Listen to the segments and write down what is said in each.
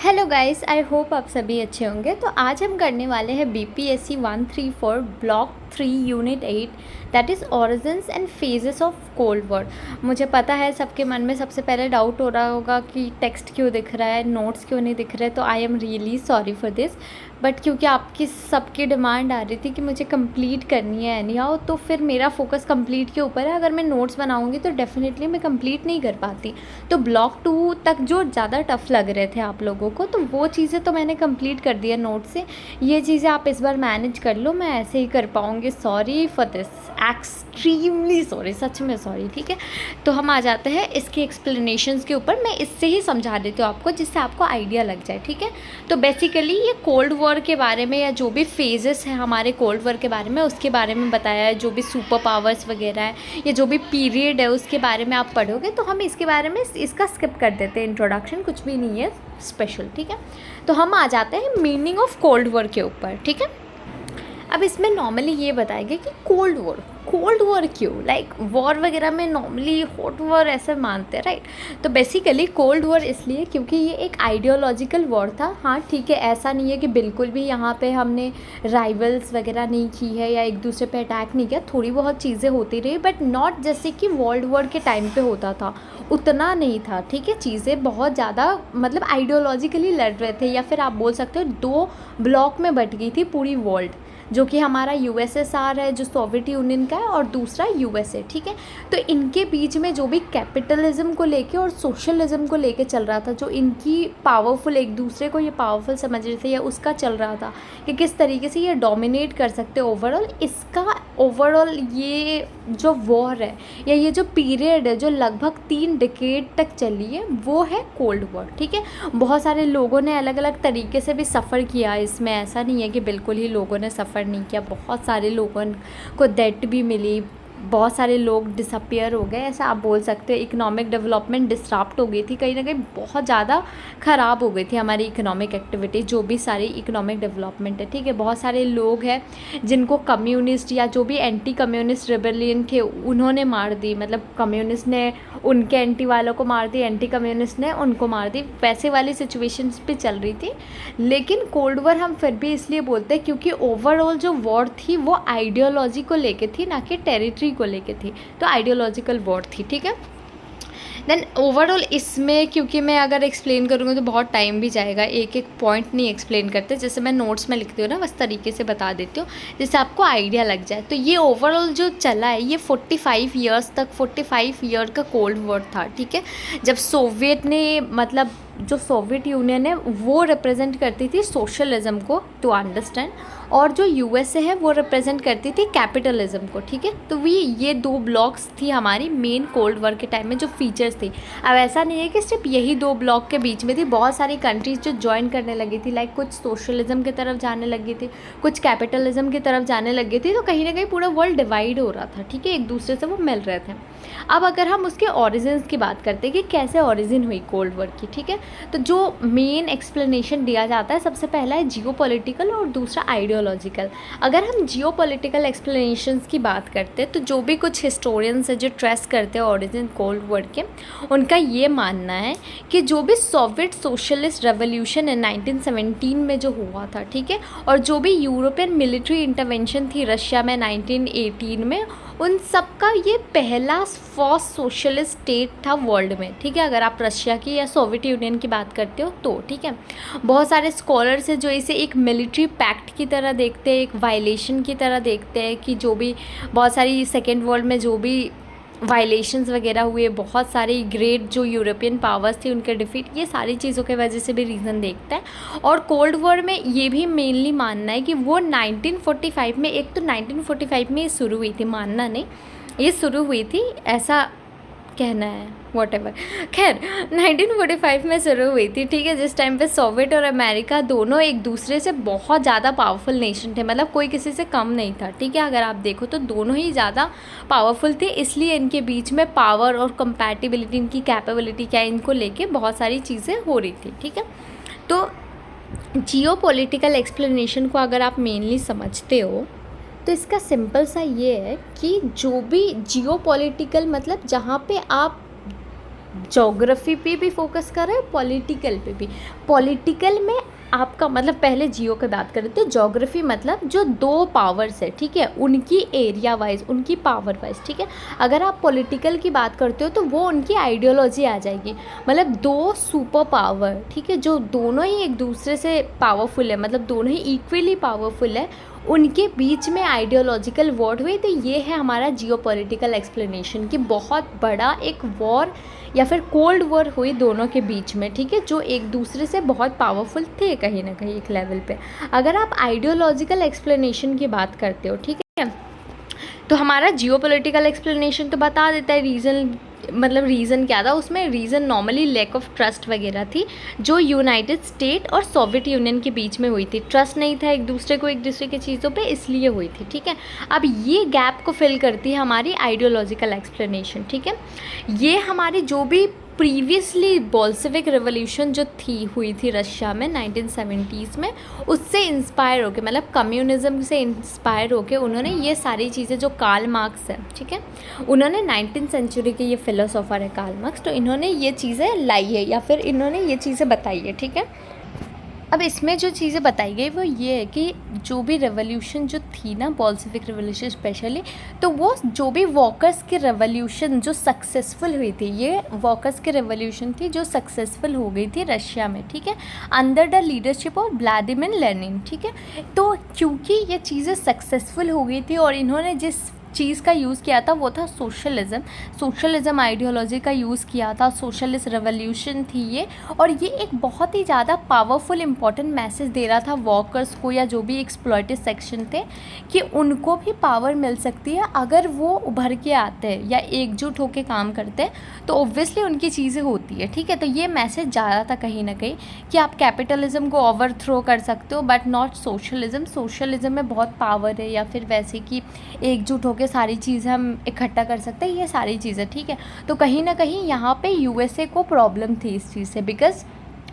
Hello guys, I hope आप सभी अच्छे होंगे। तो आज हम करने वाले हैं BPSC 134 block 3 unit 8, that is origins and phases of cold war. मुझे पता है सबके मन में सबसे पहले डाउट हो रहा होगा कि टेक्स्ट क्यों दिख रहा है, नोट्स क्यों नहीं दिख रहे। तो I am really sorry for this, but क्योंकि आपकी सबकी डिमांड आ रही थी कि मुझे कंप्लीट करनी है एनी हाउ, तो फिर मेरा फोकस कंप्लीट के ऊपर है। अगर मैं नोट्स बनाऊंगी तो डेफिनेटली मैं कंप्लीट नहीं कर पाती। तो ब्लॉक 2 तक जो ज़्यादा टफ लग रहे थे आप लोगों को, तो वो चीज़ें तो मैंने कंप्लीट कर दिया नोट से। ये चीज़ें आप इस बार मैनेज कर लो, मैं ऐसे ही कर पाऊँगी। Sorry for this, extremely sorry, सच में सॉरी। ठीक है, तो हम आ जाते हैं इसके एक्सप्लेनेशंस के ऊपर। मैं इससे ही समझा देती हूँ आपको, जिससे आपको आइडिया लग जाए। ठीक है, तो बेसिकली ये कोल्ड वॉर के बारे में, या जो भी फेजेस हैं हमारे कोल्ड वॉर के बारे में, उसके बारे में बताया है। जो भी सुपर पावर्स वगैरह है, या जो भी पीरियड है, उसके बारे में आप पढ़ोगे। तो हम इसके बारे में इसका स्किप कर देते हैं, इंट्रोडक्शन कुछ भी नहीं है स्पेशल। ठीक है, तो हम आ जाते हैं मीनिंग ऑफ कोल्ड वॉर के ऊपर। ठीक है, अब इसमें नॉर्मली ये बताएंगे कि कोल्ड वॉर क्यों, लाइक वॉर वगैरह में नॉर्मली हॉट वॉर ऐसे मानते हैं, राइट। तो बेसिकली कोल्ड वॉर इसलिए क्योंकि ये एक आइडियोलॉजिकल वॉर था। हाँ ठीक है, ऐसा नहीं है कि बिल्कुल भी यहाँ पे हमने राइवल्स वगैरह नहीं की है या एक दूसरे पे अटैक नहीं किया, थोड़ी बहुत चीज़ें होती रही, बट नॉट जैसे कि वर्ल्ड वॉर के टाइम पे होता था, उतना नहीं था। ठीक है, चीज़ें बहुत ज़्यादा मतलब आइडियोलॉजिकली लड़ रहे थे, या फिर आप बोल सकते हो 2 ब्लॉक में बट गई थी पूरी वर्ल्ड, जो कि हमारा यूएसएसआर है जो सोवियत यूनियन का है, और दूसरा यूएसए। ठीक है, तो इनके बीच में जो भी कैपिटलिज्म को लेके और सोशलिज्म को लेके चल रहा था, जो इनकी पावरफुल, एक दूसरे को ये पावरफुल समझ रहे थे, या उसका चल रहा था कि किस तरीके से ये डोमिनेट कर सकते ओवरऑल। इसका ओवरऑल ये जो वॉर है, या ये जो पीरियड है जो लगभग 3 डिकेड तक चली है, वो है कोल्ड वॉर। ठीक है, बहुत सारे लोगों ने अलग अलग तरीके से भी सफ़र किया इसमें, ऐसा नहीं है कि बिल्कुल ही लोगों ने सफ़र नहीं किया। बहुत सारे लोगों को डेट भी मिली, बहुत सारे लोग डिसअपियर हो गए, ऐसा आप बोल सकते हो। इकोनॉमिक डेवलपमेंट डिसरप्ट हो गई थी, कहीं ना कहीं बहुत ज़्यादा ख़राब हो गई थी हमारी इकोनॉमिक एक्टिविटी, जो भी सारी इकोनॉमिक डेवलपमेंट है। ठीक है, बहुत सारे लोग हैं जिनको कम्युनिस्ट या जो भी एंटी कम्युनिस्ट रिबेलियन थे उन्होंने मार दी, मतलब कम्युनिस्ट ने उनके एंटी वालों को मार दी, एंटी कम्युनिस्ट ने उनको मार दी, वैसे वाली सिचुएशंस पे चल रही थी। लेकिन कोल्ड वॉर हम फिर भी इसलिए बोलते हैं क्योंकि ओवरऑल जो वॉर थी वो आइडियोलॉजी को लेके थी, ना कि टेरिटरी को लेके थी। तो आइडियोलॉजिकल वॉर थी। ठीक है, देन ओवरऑल इसमें क्योंकि मैं अगर एक्सप्लेन करूँगी तो बहुत टाइम भी जाएगा, एक एक पॉइंट नहीं एक्सप्लेन करते, जैसे मैं नोट्स में लिखती हूँ ना, बस तरीके से बता देती हूँ जिससे आपको आइडिया लग जाए। तो ये ओवरऑल जो चला है ये 45 ईयर्स तक, 45 ईयर का कोल्ड वॉर था। ठीक है, जब सोवियत ने, मतलब जो सोवियत यूनियन है वो रिप्रेजेंट करती थी सोशलिज्म को, टू अंडरस्टैंड, और जो यूएसए है वो रिप्रेजेंट करती थी कैपिटलिज्म को। ठीक है, तो ये 2 ब्लॉक्स थी हमारी मेन कोल्ड वॉर के टाइम में जो फीचर्स थी। अब ऐसा नहीं है कि सिर्फ यही 2 ब्लॉक के बीच में थी, बहुत सारी कंट्रीज जो ज्वाइन करने लगी थी, लाइक कुछ सोशलिज्म की तरफ जाने लगी थी, कुछ कैपिटलिज्म की तरफ जाने लगी थी। तो कहीं ना कहीं पूरा वर्ल्ड डिवाइड हो रहा था। ठीक है, एक दूसरे से वो मिल रहे थे। अब अगर हम उसके ओरिजिन्स की बात करते हैं कि कैसे ओरिजिन हुई कोल्ड वॉर की, ठीक है, तो जो मेन एक्सप्लेनेशन दिया जाता है, सबसे पहला है जियोपॉलिटिकल और दूसरा आइडियोलॉजिकल। अगर हम जियोपॉलिटिकल एक्सप्लेनेशंस की बात करते हैं, तो जो भी कुछ हिस्टोरियंस है जो ट्रेस करते हैं ओरिजिन कोल्ड वॉर के, उनका ये मानना है कि जो भी सोवियत सोशलिस्ट रेवोल्यूशन है 1917 में जो हुआ था, ठीक है, और जो भी यूरोपियन मिलिट्री इंटरवेंशन थी रशिया में 1918 में, उन सब का ये पहला फर्स्ट सोशलिस्ट स्टेट था वर्ल्ड में। ठीक है, अगर आप रशिया की या सोवियत यूनियन की बात करते हो तो। ठीक है, बहुत सारे स्कॉलर्स हैं जो इसे एक मिलिट्री पैक्ट की तरह देखते हैं, एक वायलेशन की तरह देखते हैं, कि जो भी बहुत सारी सेकेंड वर्ल्ड में जो भी वायलेशंस वगैरह हुए, बहुत सारी ग्रेट जो यूरोपियन पावर्स थी उनके डिफीट, ये सारी चीज़ों के वजह से भी रीज़न देखता है। और कोल्ड वॉर में ये भी मेनली मानना है कि वो 1945 में, एक तो 1945 में ये शुरू हुई थी, मानना नहीं, ये शुरू हुई थी ऐसा कहना है, वॉटेवर। खैर 1945 में शुरू हुई थी। ठीक है, जिस टाइम पे सोवियत और अमेरिका दोनों एक दूसरे से बहुत ज़्यादा पावरफुल नेशन थे, मतलब कोई किसी से कम नहीं था। ठीक है, अगर आप देखो तो दोनों ही ज़्यादा पावरफुल थे, इसलिए इनके बीच में पावर और कंपैटिबिलिटी, इनकी कैपेबिलिटी क्या है, इनको लेके बहुत सारी चीज़ें हो रही थी। ठीक है, तो जियोपॉलिटिकल एक्सप्लेनेशन को अगर आप मेनली समझते हो तो इसका सिंपल सा ये है कि जो भी जियोपॉलिटिकल, मतलब जहाँ पे आप ज्योग्राफी पे भी फोकस कर रहे हैं, पॉलिटिकल पे भी। पॉलिटिकल में आपका मतलब, पहले जियो की बात करें तो ज्योग्राफी मतलब जो दो पावर्स है, ठीक है, उनकी एरिया वाइज, उनकी पावर वाइज, ठीक है। अगर आप पॉलिटिकल की बात करते हो तो वो उनकी आइडियोलॉजी आ जाएगी, मतलब दो सुपर पावर, ठीक है, जो दोनों ही एक दूसरे से पावरफुल है, मतलब दोनों ही इक्वली पावरफुल है, उनके बीच में आइडियोलॉजिकल वॉर हुई। तो ये है हमारा जियोपॉलिटिकल एक्सप्लेनेशन कि बहुत बड़ा एक वॉर या फिर कोल्ड वॉर हुई दोनों के बीच में, ठीक है, जो एक दूसरे से बहुत पावरफुल थे कहीं ना कहीं एक लेवल पे। अगर आप आइडियोलॉजिकल एक्सप्लेनेशन की बात करते हो, ठीक है, तो हमारा जियोपॉलिटिकल एक्सप्लेनेशन तो बता देता है रीज़न, मतलब रीज़न क्या था उसमें। Reason normally lack of trust वगैरह थी जो यूनाइटेड स्टेट और सोवियत यूनियन के बीच में हुई थी। ट्रस्ट नहीं था एक दूसरे को, एक दूसरे की चीज़ों पे, इसलिए हुई थी, ठीक है। अब ये गैप को फिल करती है हमारी आइडियोलॉजिकल एक्सप्लेनेशन, ठीक है। ये हमारी जो भी प्रीवियसली बोल्शेविक रेवोल्यूशन जो हुई थी रशिया में 1970s में, उससे इंस्पायर होके, मतलब कम्युनिज्म से इंस्पायर होके उन्होंने ये सारी चीज़ें, जो कार्ल मार्क्स है, ठीक है, उन्होंने 19th सेंचुरी के ये फिलोसोफर है कार्ल मार्क्स, तो इन्होंने ये चीज़ें लाई है या फिर इन्होंने ये चीज़ें बताई है, ठीक है। अब इसमें जो चीज़ें बताई गई वो ये है कि जो भी रेवोल्यूशन जो थी ना, बोल्शेविक रेवोल्यूशन स्पेशली, तो वो जो भी वर्कर्स की रेवोल्यूशन जो सक्सेसफुल हुई थी, ये वर्कर्स की रेवोल्यूशन थी जो सक्सेसफुल हो गई थी रशिया में, ठीक है, under the leadership of Vladimir Lenin, ठीक है। तो क्योंकि ये चीज़ें सक्सेसफुल हो गई थी और इन्होंने जिस चीज़ का यूज़ किया था वो था सोशलिज़म आइडियोलॉजी का यूज़ किया था, सोशलिस्ट रेवोल्यूशन थी ये। और ये एक बहुत ही ज़्यादा पावरफुल इंपॉर्टेंट मैसेज दे रहा था वर्कर्स को या जो भी एक्सप्लॉइटेड सेक्शन थे कि उनको भी पावर मिल सकती है अगर वो उभर के आते हैं या एकजुट होकर काम करते हैं, तो ऑब्वियसली उनकी चीज़ें होती है, ठीक है। तो ये मैसेज जा रहा था कहीं ना कहीं कि आप कैपिटलिज्म को ओवरथ्रो कर सकते हो बट नॉट सोशलिज्म में बहुत पावर है, या फिर वैसे कि एकजुट होकर सारी चीज़ें हम इकट्ठा कर सकते हैं, ये सारी चीज़ें, ठीक है। तो कहीं ना कहीं यहाँ पे यूएसए को प्रॉब्लम थी इस चीज़ से, बिकॉज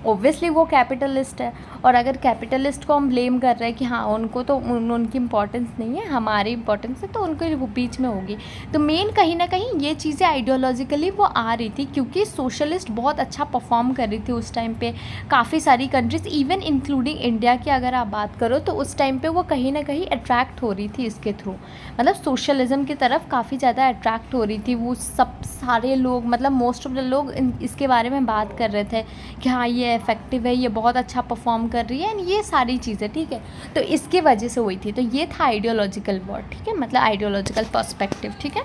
ओब्वियसली वो कैपिटलिस्ट है, और अगर कैपिटलिस्ट को हम ब्लेम कर रहे हैं कि हाँ उनको तो उनकी इंपॉर्टेंस नहीं है, हमारी इंपॉर्टेंस है, तो उनके वो बीच में होगी। तो मेन कहीं ना कहीं ये चीज़ें आइडियोलॉजिकली वो आ रही थी क्योंकि सोशलिस्ट बहुत अच्छा परफॉर्म कर रही थी उस टाइम पे। काफ़ी सारी कंट्रीज इवन इंक्लूडिंग इंडिया की अगर आप बात करो तो उस टाइम पे वो कहीं ना कहीं अट्रैक्ट हो रही थी इसके थ्रू, मतलब सोशलिज्म की तरफ काफ़ी ज़्यादा अट्रैक्ट हो रही थी वो सब सारे लोग, मतलब मोस्ट ऑफ द लोग इसके बारे में बात कर रहे थे कि हाँ ये इफेक्टिव है, ये बहुत अच्छा परफॉर्म कर रही है, एंड ये सारी चीज़ें, ठीक है। तो इसके वजह से हुई थी। तो ये था आइडियोलॉजिकल वॉर, ठीक है, मतलब आइडियोलॉजिकल पर्सपेक्टिव, ठीक है।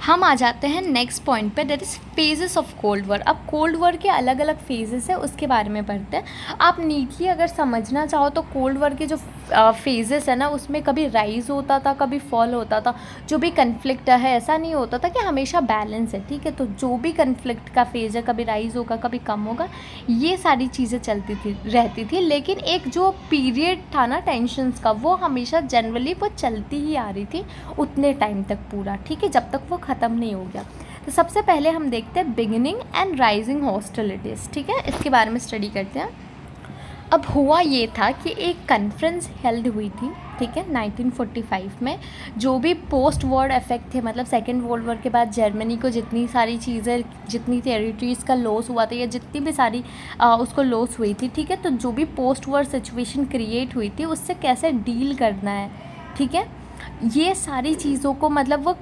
हम आ जाते हैं नेक्स्ट पॉइंट पे, that is phases of cold war. अब कोल्ड वॉर के अलग अलग फेजेस है, उसके बारे में पढ़ते हैं। आप नीटली अगर समझना चाहो तो कोल्ड वॉर के जो फेजेस है ना, उसमें कभी राइज होता था, कभी फॉल होता था। जो भी कन्फ्लिक्ट है ऐसा नहीं होता था कि हमेशा बैलेंस है, ठीक है। तो जो भी कन्फ्लिक्ट का फेज़ है, कभी राइज होगा कभी कम होगा, ये सारी चीज़ें चलती थी रहती थी। लेकिन एक जो पीरियड था ना टेंशन्स का, वो हमेशा जनरली वो चलती ही आ रही थी उतने टाइम तक पूरा, ठीक है, जब तक वो ख़त्म नहीं हो गया। तो सबसे पहले हम देखते हैं बिगिनिंग एंड राइजिंग हॉस्टिलिटीज़, ठीक है, इसके बारे में स्टडी करते हैं। अब हुआ ये था कि एक कॉन्फ्रेंस हेल्ड हुई थी, ठीक है, 1945 में। जो भी पोस्ट वॉर इफेक्ट थे, मतलब सेकेंड वर्ल्ड वॉर के बाद जर्मनी को जितनी सारी चीज़ें, जितनी टेरिटरीज़ का लॉस हुआ था या जितनी भी सारी उसको लॉस हुई थी, ठीक है, तो जो भी पोस्ट वॉर सिचुएशन क्रिएट हुई थी उससे कैसे डील करना है, ठीक है, ये सारी चीज़ों को मतलब वो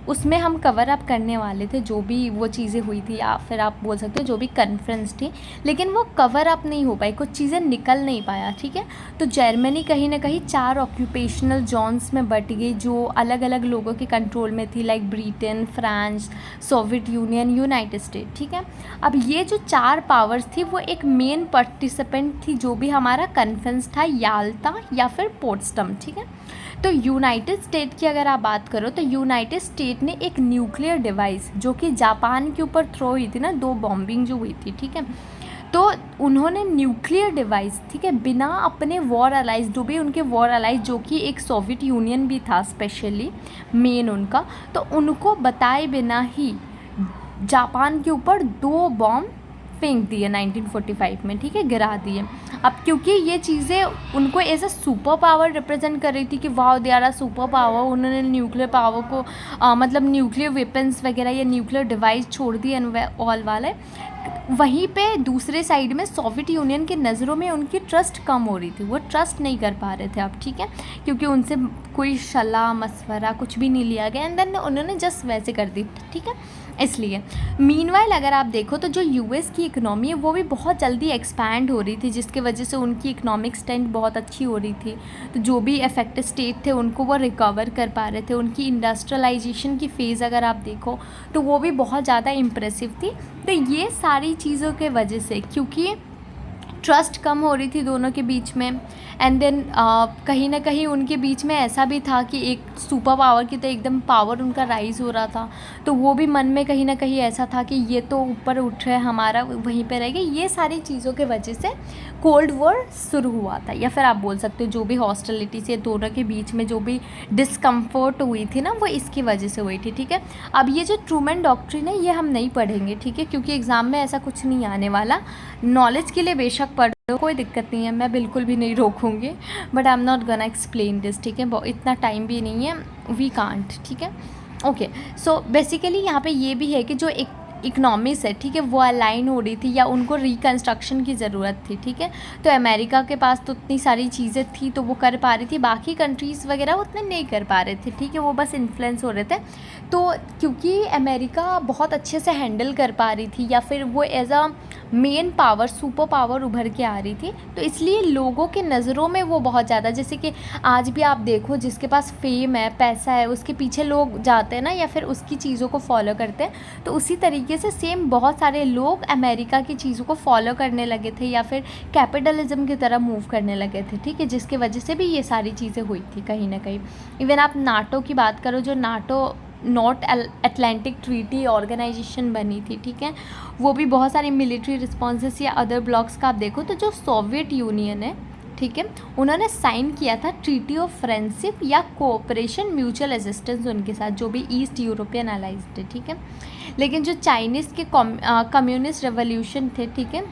उसमें हम कवर अप करने वाले थे, जो भी वो चीज़ें हुई थी या फिर आप बोल सकते हो जो भी कॉन्फ्रेंस थी। लेकिन वो कवर अप नहीं हो पाई, कुछ चीज़ें निकल नहीं पाया, ठीक है। तो जर्मनी कहीं ना कहीं 4 ऑक्यूपेशनल जोन्स में बट गई जो अलग अलग लोगों के कंट्रोल में थी, like Britain, France, Soviet union, United state, ठीक है। अब ये जो 4 पावर्स थी वो एक मेन पार्टिसिपेंट थी जो भी हमारा कॉन्फ्रेंस था, याल्टा या फिर पोट्सडम, ठीक है। तो यूनाइटेड स्टेट की अगर आप बात करो तो यूनाइटेड स्टेट ने एक न्यूक्लियर डिवाइस जो कि जापान के ऊपर थ्रो हुई थी ना, 2 बॉम्बिंग जो हुई थी, ठीक है, तो उन्होंने न्यूक्लियर डिवाइस, ठीक है, बिना अपने वॉर अलाइज, जो भी उनके वॉर अलाइज जो कि एक सोवियत यूनियन भी था स्पेशली मेन उनका, तो उनको बताए बिना ही जापान के ऊपर 2 बॉम्ब फेंक दिए 1945 में, ठीक है, गिरा दिए। अब क्योंकि ये चीज़ें उनको as a super power represent कर रही थी कि वाह they are a super power, उन्होंने न्यूक्लियर पावर को मतलब न्यूक्लियर वेपन्स वगैरह या न्यूक्लियर डिवाइस छोड़ दिए ऑल वाले। वहीं पे दूसरे साइड में सोवियत यूनियन की नज़रों में उनकी ट्रस्ट कम हो रही थी, वो ट्रस्ट नहीं कर पा रहे थे अब, ठीक है, क्योंकि उनसे कोई सलाह मशवरा कुछ भी नहीं लिया गया, एंड देन उन्होंने जस्ट वैसे कर दी, ठीक है, इसलिए। मीनवाइल अगर आप देखो तो जो यूएस की इकनॉमी है वो भी बहुत जल्दी एक्सपैंड हो रही थी, जिसके वजह से उनकी इकोनॉमिक स्ट्रेंथ बहुत अच्छी हो रही थी। तो जो भी अफेक्टेड स्टेट थे उनको वो रिकवर कर पा रहे थे। उनकी इंडस्ट्रियलाइजेशन की फ़ेज़ अगर आप देखो तो वो भी बहुत ज़्यादा इम्प्रेसिव थी। तो ये सारी चीज़ों के वजह से, क्योंकि ट्रस्ट कम हो रही थी दोनों के बीच में, एंड देन कहीं ना कहीं उनके बीच में ऐसा भी था कि एक सुपर पावर की तो एकदम पावर उनका राइज़ हो रहा था, तो वो भी मन में कहीं ना कहीं ऐसा था कि ये तो ऊपर उठ रहा है, हमारा वहीं पे रह गया। ये सारी चीज़ों के वजह से कोल्ड वॉर शुरू हुआ था, या फिर आप बोल सकते हो जो भी हॉस्टिलिटी से दोनों के बीच में जो भी डिस्कम्फर्ट हुई थी ना, वो इसकी वजह से हुई थी, ठीक है। अब ये जो ट्रूमैन डॉक्ट्रिन है ये हम नहीं पढ़ेंगे, ठीक है, क्योंकि एग्ज़ाम में ऐसा कुछ नहीं आने वाला। नॉलेज के लिए बेशक पढ़ लो, कोई दिक्कत नहीं है, मैं बिल्कुल भी नहीं रोकूंगी, but I am not gonna explain this, ठीक है, इतना टाइम भी नहीं है, वी कांट, ठीक है, ओके। सो बेसिकली यहाँ पे ये भी है कि जो एक इकनॉमिक्स है, ठीक है, वो अलाइन हो रही थी या उनको रिकन्स्ट्रक्शन की ज़रूरत थी, ठीक है। तो अमेरिका के पास तो इतनी सारी चीज़ें थी तो वो कर पा रही थी, बाकी कंट्रीज़ वगैरह उतने नहीं कर पा रहे थे, ठीक है, वो बस इन्फ्लुएंस हो रहे थे। तो क्योंकि अमेरिका बहुत अच्छे से हैंडल कर पा रही थी या फिर वो as a main power, super power उभर के आ रही थी, तो इसलिए लोगों के नज़रों में वो बहुत ज़्यादा, जैसे कि आज भी आप देखो जिसके पास फेम है, पैसा है, उसके पीछे लोग जाते हैं ना, या फिर उसकी चीज़ों को फॉलो करते हैं। तो उसी तरीके से सेम बहुत सारे लोग अमेरिका की चीज़ों को फॉलो करने लगे थे या फिर कैपिटलिज्म की तरह मूव करने लगे थे, ठीक है, जिसकी वजह से भी ये सारी चीज़ें हुई थी कहीं ना कहीं। इवन आप नाटो की बात करो, जो NATO North Atlantic Treaty Organization बनी थी, ठीक है, वो भी बहुत सारी मिलिट्री रिस्पॉन्सेस या अदर ब्लॉक्स का आप देखो तो जो सोवियत यूनियन है, ठीक है, उन्होंने साइन किया था ट्रीटी ऑफ फ्रेंडशिप या कोऑपरेशन म्यूचुअल असिस्टेंस उनके साथ, जो भी ईस्ट यूरोपियन अलाइज थे, ठीक है। लेकिन जो चाइनीज़ के कम्युनिस्ट रेवोल्यूशन थे, ठीक है,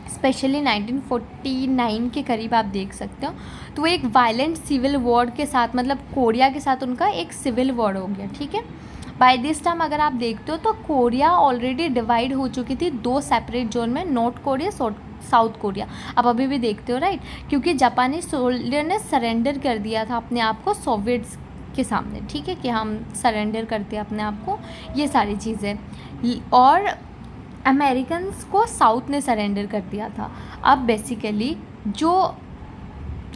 स्पेशली 1949 के करीब आप देख सकते हो, तो वो एक वायलेंट सिविल वॉर के साथ, मतलब कोरिया के साथ उनका एक सिविल वॉर हो गया, ठीक है। बाय दिस टाइम अगर आप देखते हो तो कोरिया ऑलरेडी डिवाइड हो चुकी थी दो सेपरेट जोन में, नॉर्थ कोरिया, साउथ कोरिया। आप अभी भी देखते हो, राइट, क्योंकि जापानी सोल्जर ने सरेंडर कर दिया था अपने आप को सोवियट्स के सामने, ठीक है, कि हम सरेंडर करते हैं अपने आप को, ये सारी चीज़ें। और अमेरिकन्स को साउथ ने सरेंडर कर दिया था। अब बेसिकली जो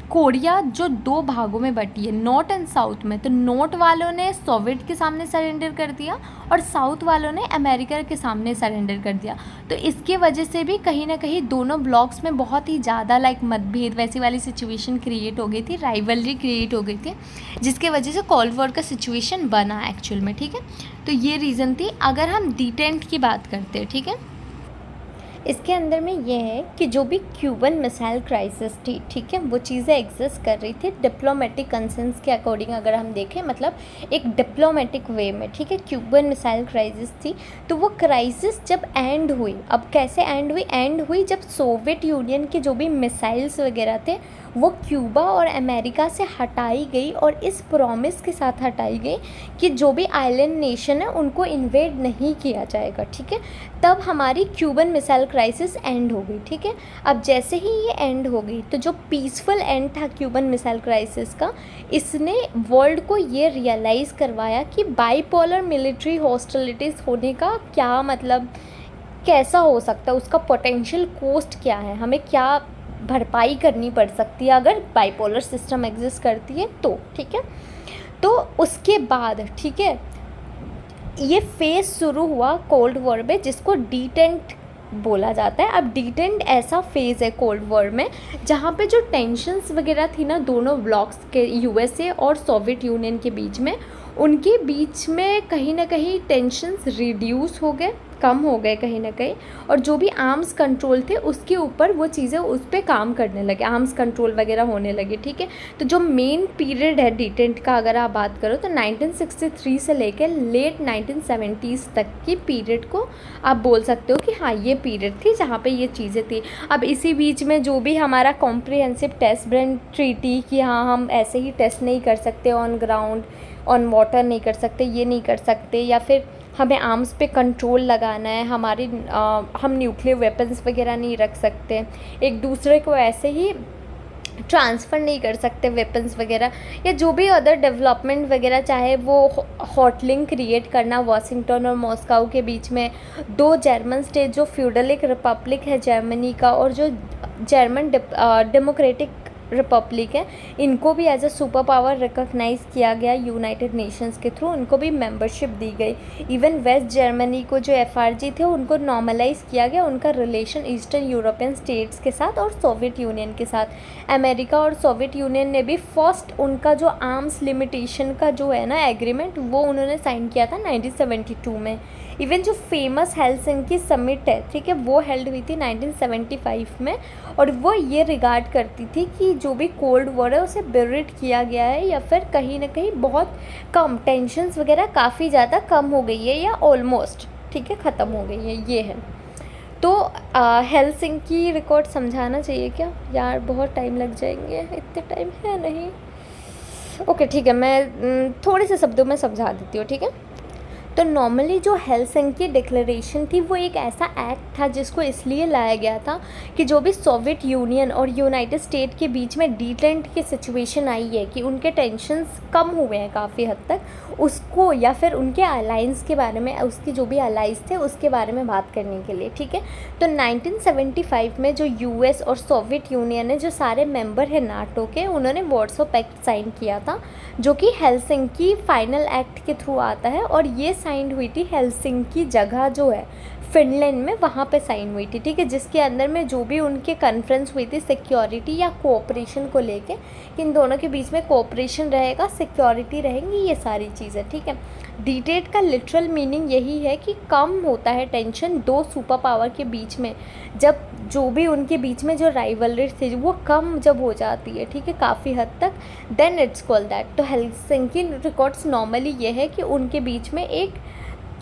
कोरिया जो दो भागों में बटी है, नॉर्थ एंड साउथ में, तो नॉर्थ वालों ने सोवियत के सामने सरेंडर कर दिया और साउथ वालों ने अमेरिका के सामने सरेंडर कर दिया। तो इसके वजह से भी कहीं ना कहीं दोनों ब्लॉक्स में बहुत ही ज़्यादा मतभेद वैसी वाली सिचुएशन क्रिएट हो गई थी, राइवलरी क्रिएट हो गई थी, जिसके वजह से कोल्ड वॉर का सिचुएशन बना एक्चुअल में, ठीक है। तो ये रीज़न थी। अगर हम डिटेंट की बात करते हैं, ठीक है, इसके अंदर में ये है कि जो भी क्यूबन मिसाइल क्राइसिस थी, ठीक है, वो चीज़ें एग्जिस्ट कर रही थी डिप्लोमेटिक कंसर्न्स के अकॉर्डिंग। अगर हम देखें मतलब एक डिप्लोमेटिक वे में, ठीक है, क्यूबन मिसाइल क्राइसिस थी। तो वो क्राइसिस जब एंड हुई, अब कैसे एंड हुई जब सोवियत यूनियन के जो भी मिसाइल्स वगैरह थे वो क्यूबा और अमेरिका से हटाई गई, और इस प्रॉमिस के साथ हटाई गई कि जो भी आइलैंड नेशन है उनको इन्वेड नहीं किया जाएगा, ठीक है। तब हमारी क्यूबन मिसाइल क्राइसिस एंड हो गई, ठीक है। अब जैसे ही ये एंड हो गई तो जो पीसफुल एंड था क्यूबन मिसाइल क्राइसिस का, इसने वर्ल्ड को ये रियलाइज़ करवाया कि बाईपोलर मिलिट्री हॉस्टिलिटीज़ होने का क्या मतलब, कैसा हो सकता है, उसका पोटेंशियल कॉस्ट क्या है, हमें क्या भरपाई करनी पड़ सकती है अगर बाइपोलर सिस्टम एग्जिस्ट करती है तो, ठीक है। तो उसके बाद, ठीक है, ये फेज शुरू हुआ कोल्ड वॉर में, जिसको डिटेंट बोला जाता है। अब डिटेंट ऐसा फेज़ है कोल्ड वॉर में जहाँ पे जो टेंशन्स वगैरह थी ना दोनों ब्लॉक्स के, यूएसए और सोवियत यूनियन के बीच में, उनके बीच में कहीं ना कहीं टेंशन्स रिड्यूस हो गए, कम हो गए कहीं ना कहीं, और जो भी आर्म्स कंट्रोल थे उसके ऊपर वो चीज़ें उस पर काम करने लगे, आर्म्स कंट्रोल वगैरह होने लगे, ठीक है। तो जो मेन पीरियड है डिटेंट का अगर आप बात करो तो 1963 से लेकर लेट 1970s तक की पीरियड को आप बोल सकते हो कि हाँ ये पीरियड थी जहाँ पे ये चीज़ें थी। अब इसी बीच में जो भी हमारा कॉम्प्रिहेंसिव टेस्ट बैंड ट्रीटी कि हाँ हम ऐसे ही टेस्ट नहीं कर सकते ऑन ग्राउंड, ऑन वाटर नहीं कर सकते, ये नहीं कर सकते, या फिर हमें आर्म्स पे कंट्रोल लगाना है, हम न्यूक्लियर वेपन्स वगैरह नहीं रख सकते, एक दूसरे को ऐसे ही ट्रांसफ़र नहीं कर सकते वेपन्स वगैरह, या जो भी अदर डेवलपमेंट वगैरह, चाहे वो हॉट लिंक क्रिएट करना वाशिंगटन और मॉस्को के बीच में, दो जर्मन स्टेट जो फ्यूडलिक रिपब्लिक है जर्मनी का और जो जर्मन डेमोक्रेटिक रिपब्लिक है, इनको भी as a super power recognise किया गया यूनाइटेड नेशंस के थ्रू, उनको भी मेंबरशिप दी गई। इवन वेस्ट जर्मनी को जो एफआरजी थे उनको नॉर्मलाइज़ किया गया, उनका रिलेशन ईस्टर्न यूरोपियन स्टेट्स के साथ और सोवियत यूनियन के साथ। अमेरिका और सोवियत यूनियन ने भी फर्स्ट उनका जो आर्म्स लिमिटेशन का जो है ना एग्रीमेंट, वो उन्होंने साइन किया था 1972 में। इवन जो फेमस हेलसिंकी समिट है, ठीक है, वो हेल्ड हुई थी 1975 में, और वो ये रिगार्ड करती थी कि जो भी कोल्ड वॉर है उसे बिरिड किया गया है, या फिर कहीं ना कहीं बहुत कम टेंशन्स वगैरह काफ़ी ज़्यादा कम हो गई है, या ऑलमोस्ट, ठीक है, ख़त्म हो गई है, ये है। तो हेलसिंकी रिकॉर्ड समझाना चाहिए क्या यार, बहुत टाइम लग जाएंगे, इतने टाइम है नहीं। ओके ठीक है, मैं थोड़े से शब्दों में समझा देती हूँ, ठीक है। तो नॉर्मली जो हेलसिंकी डिक्लेरेशन थी वो एक ऐसा एक्ट था जिसको इसलिए लाया गया था कि जो भी सोवियत यूनियन और यूनाइटेड स्टेट के बीच में डिटेंट की सिचुएशन आई है कि उनके टेंशन्स कम हुए हैं काफ़ी हद तक, उसको या फिर उनके अलायंस के बारे में, उसकी जो भी अलाइंस थे उसके बारे में बात करने के लिए, ठीक है। तो 1975 में जो यूएस और सोवियत यूनियन है, जो सारे मेंबर हैं नाटो के, उन्होंने वार्सो पैक्ट साइन किया था, जो कि हेलसिंकी फाइनल एक्ट के थ्रू आता है, और ये साइन हुई थी हेलसिंकी जगह जो है फिनलैंड में, वहाँ पे साइन हुई थी, ठीक है, जिसके अंदर में जो भी उनके कॉन्फ्रेंस हुई थी सिक्योरिटी या कोऑपरेशन को लेके, कि इन दोनों के बीच में कोऑपरेशन रहेगा, सिक्योरिटी रहेंगी, ये सारी चीज़ें, ठीक है। डिटेट का लिटरल मीनिंग यही है कि कम होता है टेंशन दो सुपर पावर के बीच में, जब जो भी उनके बीच में जो राइवलरी थी वो कम जब हो जाती है, ठीक है, काफ़ी हद तक, देन इट्स कॉल्ड दैट। तो हेलसिंकी रिकॉर्ड्स नॉर्मली ये है कि उनके बीच में एक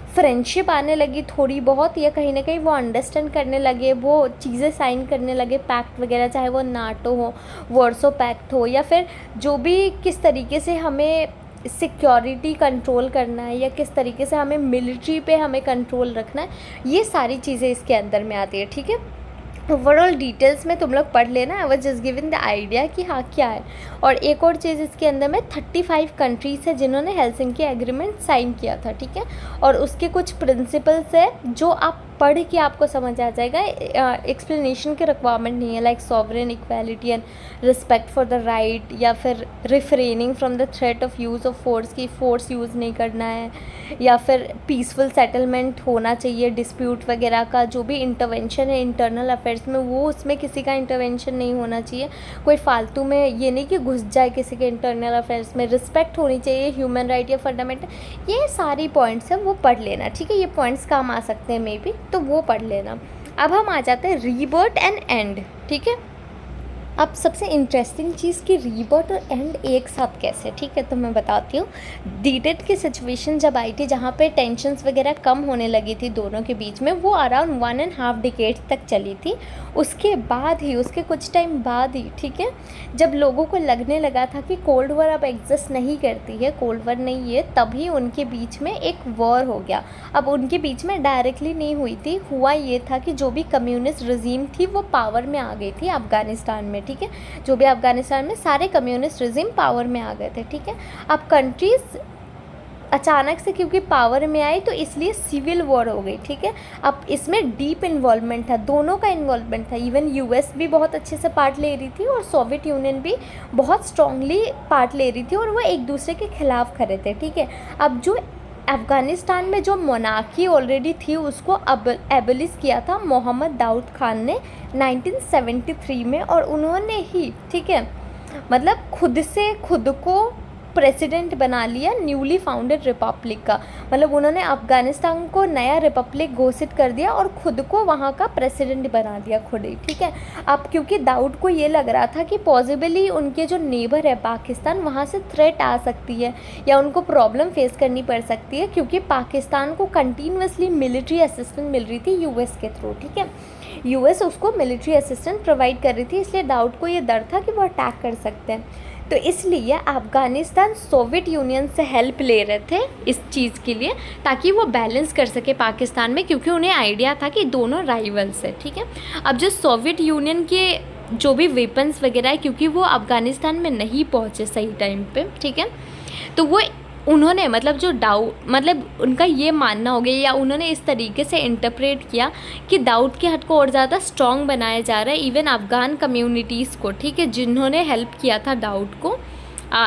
फ्रेंडशिप आने लगी थोड़ी बहुत, या कहीं ना कहीं वो अंडरस्टैंड करने लगे, वो चीज़ें साइन करने लगे, पैक्ट वगैरह, चाहे वो नाटो हो, वार्सो पैक्ट हो, या फिर जो भी किस तरीके से हमें सिक्योरिटी कंट्रोल करना है, या किस तरीके से हमें मिलिट्री पे हमें कंट्रोल रखना है, ये सारी चीज़ें इसके अंदर में आती है, ठीक है। ओवरऑल डिटेल्स में तुम लोग पढ़ लेना, I was just giving the idea कि हाँ क्या है। और एक और चीज़ इसके अंदर में 35 कंट्रीज़ है जिन्होंने हेलसिंकी एग्रीमेंट साइन किया था, ठीक है, और उसके कुछ प्रिंसिपल्स है जो आप पढ़ के आपको समझ आ जाएगा, एक्सप्लेनेशन की रिक्वायरमेंट नहीं है, like sovereign equality and respect for the right, या फिर refraining from the threat of use of force, की फोर्स यूज़ नहीं करना है, या फिर पीसफुल सेटलमेंट होना चाहिए डिस्प्यूट वगैरह का, जो भी इंटरवेंशन है इंटरनल अफेयर्स में वो उसमें किसी का इंटरवेंशन नहीं होना चाहिए, कोई फालतू में ये नहीं कि घुस जाए किसी के इंटरनल अफेयर्स में, रिस्पेक्ट होनी चाहिए ह्यूमन राइट या फंडामेंटल, ये सारी पॉइंट्स है वो पढ़ लेना, ठीक है, ये पॉइंट्स काम आ सकते हैं मे बी, तो वो पढ़ लेना। अब हम आ जाते हैं रीबर्थ एंड एंड, ठीक है। अब सबसे इंटरेस्टिंग चीज़ कि रीबर्थ और एंड एक साथ कैसे, ठीक है, तो मैं बताती हूँ। डिटेट की सिचुएशन जब आई थी जहाँ पे टेंशन्स वगैरह कम होने लगी थी दोनों के बीच में, वो अराउंड 1.5 डिकेड्स तक चली थी। उसके बाद ही, उसके कुछ टाइम बाद ही, ठीक है, जब लोगों को लगने लगा था कि कोल्ड वॉर अब एग्जिस्ट नहीं करती है, कोल्ड वॉर नहीं है, तभी उनके बीच में एक वॉर हो गया। अब उनके बीच में डायरेक्टली नहीं हुई थी, हुआ ये था कि जो भी कम्युनिस्ट रजीम थी वो पावर में आ गई थी अफ़गानिस्तान में, ठीक है, जो भी अफ़गानिस्तान में सारे कम्युनिस्ट रजीम पावर में आ गए थे, ठीक है। अब कंट्रीज़ अचानक से क्योंकि पावर में आई तो इसलिए सिविल वॉर हो गई, ठीक है। अब इसमें डीप इन्वॉल्वमेंट था, दोनों का इन्वॉल्वमेंट था, इवन यूएस भी बहुत अच्छे से पार्ट ले रही थी और सोवियत यूनियन भी बहुत स्ट्रांगली पार्ट ले रही थी, और वो एक दूसरे के खिलाफ खड़े थे, ठीक है। अब जो अफ़गानिस्तान में जो मोनार्की ऑलरेडी थी उसको एबलिश किया था मोहम्मद दाऊद खान ने 1973 में, और उन्होंने ही, ठीक है, मतलब खुद से खुद को प्रेसिडेंट बना लिया न्यूली फाउंडेड रिपब्लिक का। मतलब उन्होंने अफ़गानिस्तान को नया रिपब्लिक घोषित कर दिया और ख़ुद को वहाँ का प्रेसिडेंट बना दिया खुद ही, ठीक है। अब क्योंकि दाऊद को ये लग रहा था कि पॉसिबली उनके जो नेबर है पाकिस्तान, वहाँ से थ्रेट आ सकती है या उनको प्रॉब्लम फेस करनी पड़ सकती है, क्योंकि पाकिस्तान को कंटिन्यूसली मिलिट्री असिस्टेंस मिल रही थी यूएस के थ्रू, ठीक है। यूएस उसको मिलिट्री असिस्टेंस प्रोवाइड कर रही थी, इसलिए दाऊद को ये डर था कि वो अटैक कर सकते हैं। तो इसलिए अफ़गानिस्तान सोवियत यूनियन से हेल्प ले रहे थे इस चीज़ के लिए, ताकि वो बैलेंस कर सके पाकिस्तान में, क्योंकि उन्हें आइडिया था कि दोनों राइवल्स है, ठीक है। अब जो सोवियत यूनियन के जो भी वेपन्स वगैरह है, क्योंकि वो अफ़गानिस्तान में नहीं पहुँचे सही टाइम पे, ठीक है, तो वो उन्होंने मतलब जो मतलब उनका ये मानना हो गया या उन्होंने इस तरीके से इंटरप्रेट किया कि दाऊद के हट को और ज़्यादा स्ट्रॉन्ग बनाया जा रहा है इवन अफ़गान कम्युनिटीज़ को, ठीक है, जिन्होंने हेल्प किया था दाऊद को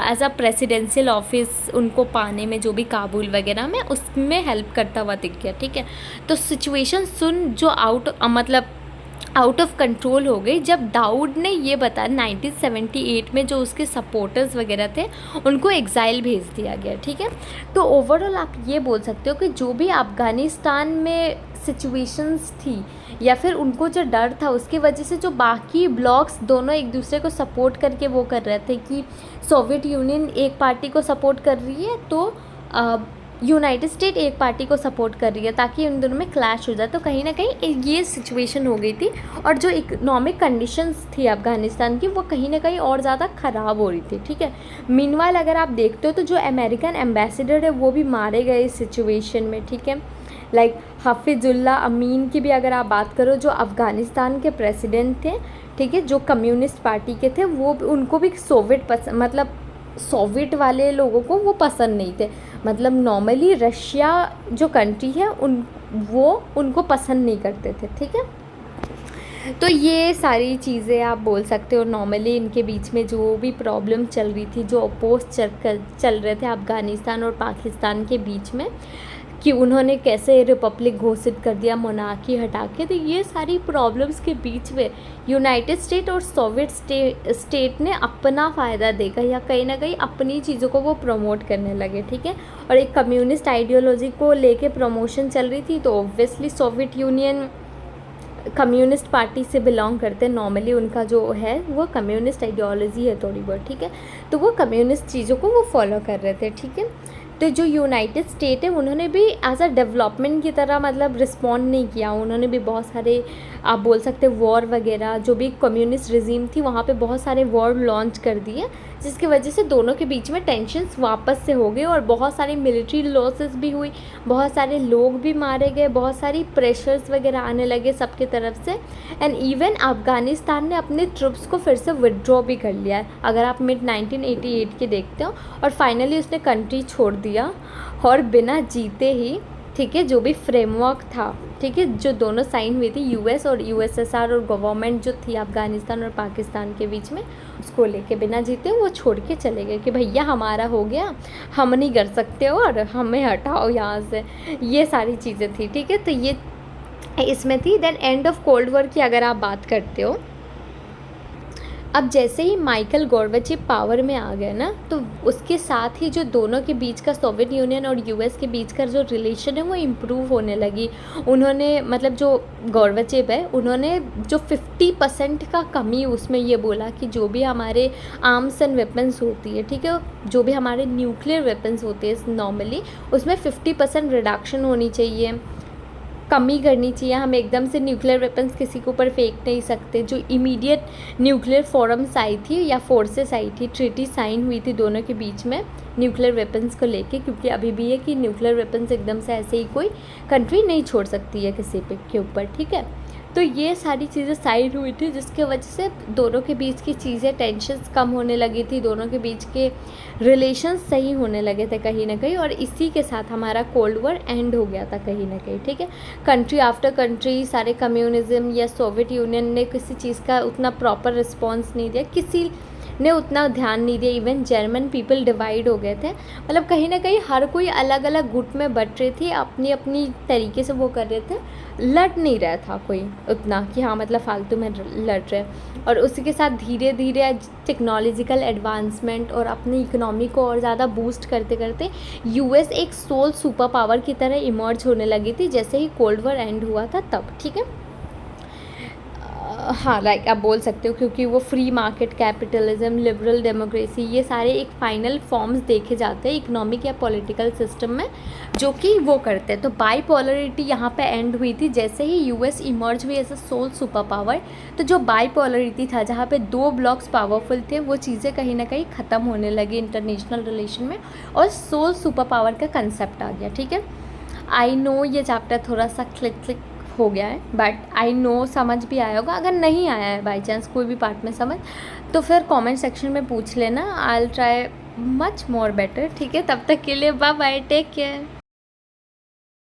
एज अ प्रेसिडेंशियल ऑफिस उनको पाने में, जो भी काबुल वगैरह में उसमें हेल्प करता हुआ दिख गया, ठीक है। तो सिचुएशन सुन जो मतलब आउट ऑफ कंट्रोल हो गई जब दाऊद ने ये बताया 1978 में जो उसके सपोर्टर्स वगैरह थे उनको एग्ज़ाइल भेज दिया गया, ठीक है। तो ओवरऑल आप ये बोल सकते हो कि जो भी अफ़गानिस्तान में सिचुएशंस थी या फिर उनको जो डर था उसकी वजह से जो बाकी ब्लॉक्स दोनों एक दूसरे को सपोर्ट करके वो कर रहे थे कि सोवियत यूनियन एक पार्टी को सपोर्ट कर रही है तो यूनाइटेड स्टेट एक पार्टी को सपोर्ट कर रही है, ताकि उन दोनों में क्लैश हो जाए। तो कहीं ना कहीं ये सिचुएशन हो गई थी और जो इकोनॉमिक कंडीशंस थी अफ़गानिस्तान की वो कहीं ना कहीं और ज़्यादा ख़राब हो रही थी, ठीक है। मीनवाइल अगर आप देखते हो तो जो अमेरिकन एम्बेसडर है वो भी मारे गए इस सिचुएशन में, ठीक है। लाइक हफीजुल्ला अमीन की भी अगर आप बात करो जो अफ़गानिस्तान के प्रेसिडेंट थे, ठीक है, जो कम्युनिस्ट पार्टी के थे, वो उनको भी सोवियत वाले लोगों को वो पसंद नहीं थे। मतलब नॉर्मली रशिया जो कंट्री है उनको पसंद नहीं करते थे, ठीक है। तो ये सारी चीज़ें आप बोल सकते हो नॉर्मली इनके बीच में जो भी प्रॉब्लम चल रही थी, जो अपोज चल रहे थे अफ़गानिस्तान और पाकिस्तान के बीच में, कि उन्होंने कैसे रिपब्लिक घोषित कर दिया मोनार्की हटा के। तो ये सारी प्रॉब्लम्स के बीच में यूनाइटेड स्टेट और सोवियत स्टेट ने अपना फ़ायदा देखा या कहीं ना कहीं अपनी चीज़ों को वो प्रमोट करने लगे, ठीक है। और एक कम्युनिस्ट आइडियोलॉजी को लेके प्रमोशन चल रही थी, तो obviously Soviet union communist party से बिलोंग करते हैं, नॉर्मली उनका जो है वो कम्युनिस्ट आइडियोलॉजी है थोड़ी बहुत, ठीक है। तो वो कम्युनिस्ट चीज़ों को वो फॉलो कर रहे थे, ठीक है। तो जो यूनाइटेड स्टेट है उन्होंने भी एज अ डेवलपमेंट की तरह मतलब रिस्पॉन्ड नहीं किया, उन्होंने भी बहुत सारे आप बोल सकते वॉर वगैरह, जो भी कम्युनिस्ट रिजीम थी वहाँ पे बहुत सारे वॉर लॉन्च कर दिए, जिसकी वजह से दोनों के बीच में टेंशन्स वापस से हो गए और बहुत सारी मिलिट्री लॉसेस भी हुई, बहुत सारे लोग भी मारे गए, बहुत सारी प्रेशर्स वगैरह आने लगे सबके तरफ से। एंड इवन अफ़गानिस्तान ने अपने ट्रुप्स को फिर से विड्रॉ भी कर लिया है, अगर आप मिड 1988 के देखते हो, और फाइनली उसने कंट्री छोड़ दिया और बिना जीते ही, ठीक है, जो भी फ्रेमवर्क था, ठीक है, जो दोनों साइन हुई थी यूएस और यूएसएसआर और गवर्नमेंट जो थी अफ़गानिस्तान और पाकिस्तान के बीच में, उसको लेके बिना जीते वो छोड़ के चले गए कि भैया हमारा हो गया, हम नहीं कर सकते और हमें हटाओ यहाँ से। ये सारी चीज़ें थी, ठीक है। तो ये इसमें थी। Then end of cold war की अगर आप बात करते हो, अब जैसे ही माइकल गोर्बाचेव पावर में आ गए ना, तो उसके साथ ही जो दोनों के बीच का सोवियत यूनियन और यूएस के बीच का जो रिलेशन है वो इम्प्रूव होने लगी। उन्होंने मतलब जो गोर्बाचेव है उन्होंने जो 50% का कमी उसमें ये बोला कि जो भी हमारे आर्म्स एंड वेपन्स होती है, ठीक है, जो भी हमारे न्यूक्लियर वेपन्स होते हैं नॉर्मली, उसमें 50% रिडक्शन होनी चाहिए, कमी करनी चाहिए। हम एकदम से न्यूक्लियर वेपन्स किसी के ऊपर फेंक नहीं सकते। जो इमीडिएट न्यूक्लियर फोरम्स आई थी या फोर्सेस आई थी, ट्रीटी साइन हुई थी दोनों के बीच में न्यूक्लियर वेपन्स को लेके, क्योंकि अभी भी है कि न्यूक्लियर वेपन्स एकदम से ऐसे ही कोई कंट्री नहीं छोड़ सकती है किसी पे के ऊपर, ठीक है। तो ये सारी चीज़ें साइन हुई थी, जिसके वजह से दोनों के बीच की चीज़ें टेंशन्स कम होने लगी थी, दोनों के बीच के रिलेशंस सही होने लगे थे कहीं ना कहीं, और इसी के साथ हमारा कोल्ड वॉर एंड हो गया था कहीं ना कहीं, ठीक है। कंट्री आफ्टर कंट्री, सारे कम्युनिज्म या सोवियत यूनियन ने किसी चीज़ का उतना प्रॉपर रिस्पॉन्स नहीं दिया, किसी ने उतना ध्यान नहीं दिया। इवन जर्मन पीपल डिवाइड हो गए थे, मतलब कहीं ना कहीं हर कोई अलग अलग गुट में बट रहे थे, अपनी अपनी तरीके से वो कर रहे थे, लड़ नहीं रहा था कोई उतना कि हाँ मतलब फालतू में लड़ रहे। और उसी के साथ धीरे धीरे टेक्नोलॉजिकल एडवांसमेंट और अपनी इकोनॉमी को और ज़्यादा बूस्ट करते करते यूएस एक सोल सुपर पावर की तरह इमर्ज होने लगी थी जैसे ही कोल्ड वॉर एंड हुआ था तब। ठीक है, हाँ लाइक आप बोल सकते हो, क्योंकि वो free market capitalism, liberal democracy, ये सारे एक फाइनल फॉर्म्स देखे जाते हैं इकोनॉमिक या पॉलिटिकल सिस्टम में जो कि वो करते हैं। तो बाईपोलरिटी यहाँ पे एंड हुई थी जैसे ही यूएस इमर्ज हुई as a sole super power. तो जो बाईपोलरिटी था जहाँ पे दो ब्लॉक्स पावरफुल थे, वो चीज़ें कहीं ना कहीं ख़त्म होने लगी इंटरनेशनल रिलेशन में और सोल सुपर पावर का कंसेप्ट आ गया। ठीक है, आई नो ये चैप्टर थोड़ा सा क्लिक हो गया है, बट आई नो समझ भी आया होगा। अगर नहीं आया है बाई चांस कोई भी पार्ट में समझ, तो फिर कमेंट सेक्शन में पूछ लेना, I will try much more better. ठीक है, तब तक के लिए बाय बाय, टेक केयर।